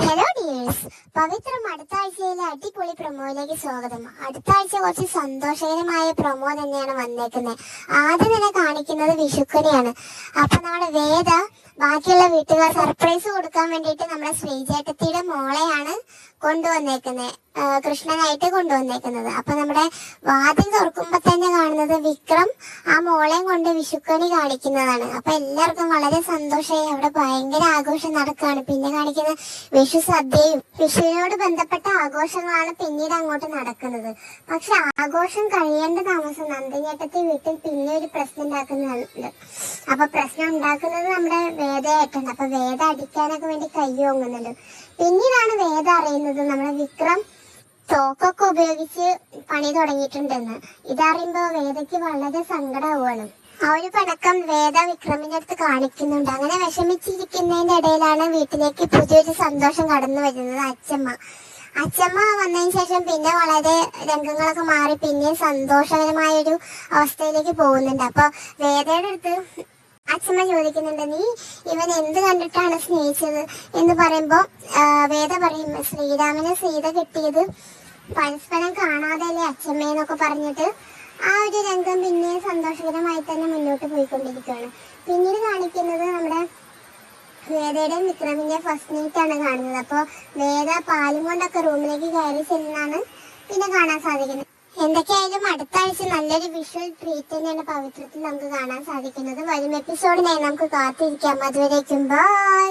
Hello dears, പവിത്രം അടുത്ത ആഴ്ചയിലെ അടിപൊളി പ്രൊമോയിലേക്ക് സ്വാഗതം. അടുത്ത ആഴ്ച കുറച്ച് സന്തോഷകരമായ പ്രൊമോ തന്നെയാണ് വന്നേക്കുന്നത്. ആദ്യം തന്നെ കാണിക്കുന്നത് വിഷുക്കണിയാണ്. അപ്പൊ നമ്മുടെ വേദ ബാക്കിയുള്ള വീട്ടുകാർ സർപ്രൈസ് കൊടുക്കാൻ വേണ്ടിയിട്ട് നമ്മുടെ ശ്രീചേട്ടത്തിയുടെ മോളെയാണ് കൊണ്ടുവന്നേക്കുന്നത്, കൃഷ്ണനായിട്ട് കൊണ്ടുവന്നേക്കുന്നത്. അപ്പൊ നമ്മുടെ വാതിൽ തുറക്കുമ്പോ തന്നെ കാണുന്നത് വിക്രം ആ മോളെയും കൊണ്ട് വിഷുക്കണി കാണിക്കുന്നതാണ്. അപ്പൊ എല്ലാവർക്കും വളരെ സന്തോഷമായി, അവിടെ ഭയങ്കര ആഘോഷം നടക്കുകയാണ്. പിന്നെ കാണിക്കുന്ന വിഷു സദ്യയും വിഷുവിനോട് ബന്ധപ്പെട്ട ആഘോഷങ്ങളാണ് പിന്നീട് അങ്ങോട്ട് നടക്കുന്നത്. പക്ഷെ ആഘോഷം കഴിയേണ്ട താമസം നന്ദിനിയേട്ടത്തി വീട്ടിൽ പിന്നെ ഒരു പ്രശ്നം ഉണ്ടാക്കുന്നുണ്ട്. അപ്പൊ പ്രശ്നം ഉണ്ടാക്കുന്നത് നമ്മുടെ വേദയായിട്ടുണ്ട്. അപ്പൊ വേദ അടിക്കാനൊക്കെ വേണ്ടി കൈ ഓങ്ങുന്നുണ്ട്. പിന്നീടാണ് വേദ അറിയുന്നത് നമ്മുടെ വിക്രം തോക്കൊക്കെ ഉപയോഗിച്ച് പണി തുടങ്ങിയിട്ടുണ്ടെന്ന്. ഇതറിയുമ്പോ വേദയ്ക്ക് വളരെ സങ്കടമാവുകയാണ്. ആ ഒരു പടക്കം വേദ വിക്രമിന്റെ അടുത്ത് കാണിക്കുന്നുണ്ട്. അങ്ങനെ വിഷമിച്ചിരിക്കുന്നതിന്റെ ഇടയിലാണ് വീട്ടിലേക്ക് പുതിയൊരു സന്തോഷം കടന്നു വരുന്നത്. അച്ഛമ്മ വന്നതിന് ശേഷം പിന്നെ വളരെ രംഗങ്ങളൊക്കെ മാറി പിന്നെ സന്തോഷകരമായ ഒരു അവസ്ഥയിലേക്ക് പോകുന്നുണ്ട്. അപ്പൊ വേദയുടെ അടുത്ത് അച്ഛമ്മ ചോദിക്കുന്നുണ്ട്, നീ ഇവൻ എന്ത് കണ്ടിട്ടാണ് സ്നേഹിച്ചത് എന്ന് പറയുമ്പോ വേദ പറയും, ശ്രീരാമന് സീത കിട്ടിയത് പരസ്പരം കാണാതല്ലേ അച്ഛമ്മയെന്നൊക്കെ പറഞ്ഞിട്ട് ആ ഒരു രംഗം പിന്നെ സന്തോഷകരമായി തന്നെ മുന്നോട്ട് പോയിക്കൊണ്ടിരിക്കുകയാണ്. പിന്നീട് കാണിക്കുന്നത് നമ്മുടെ വേദയുടെയും വിക്രമിന്റെയും ഫസ്റ്റ് നൈറ്റ് ആണ് കാണുന്നത്. അപ്പോൾ വേദ പാലും കൊണ്ടൊക്കെ റൂമിലേക്ക് കയറി ചെല്ലുന്നതാണ് പിന്നെ കാണാൻ സാധിക്കുന്നത്. എന്തൊക്കെയായാലും അടുത്ത ആഴ്ച നല്ലൊരു വിഷ്വൽ ട്രീറ്റ് തന്നെയാണ് പവിത്രത്തിൽ നമുക്ക് കാണാൻ സാധിക്കുന്നത്. വരും എപ്പിസോഡിനായി നമുക്ക് കാത്തിരിക്കാം. അതുവരേക്കും ബൈ.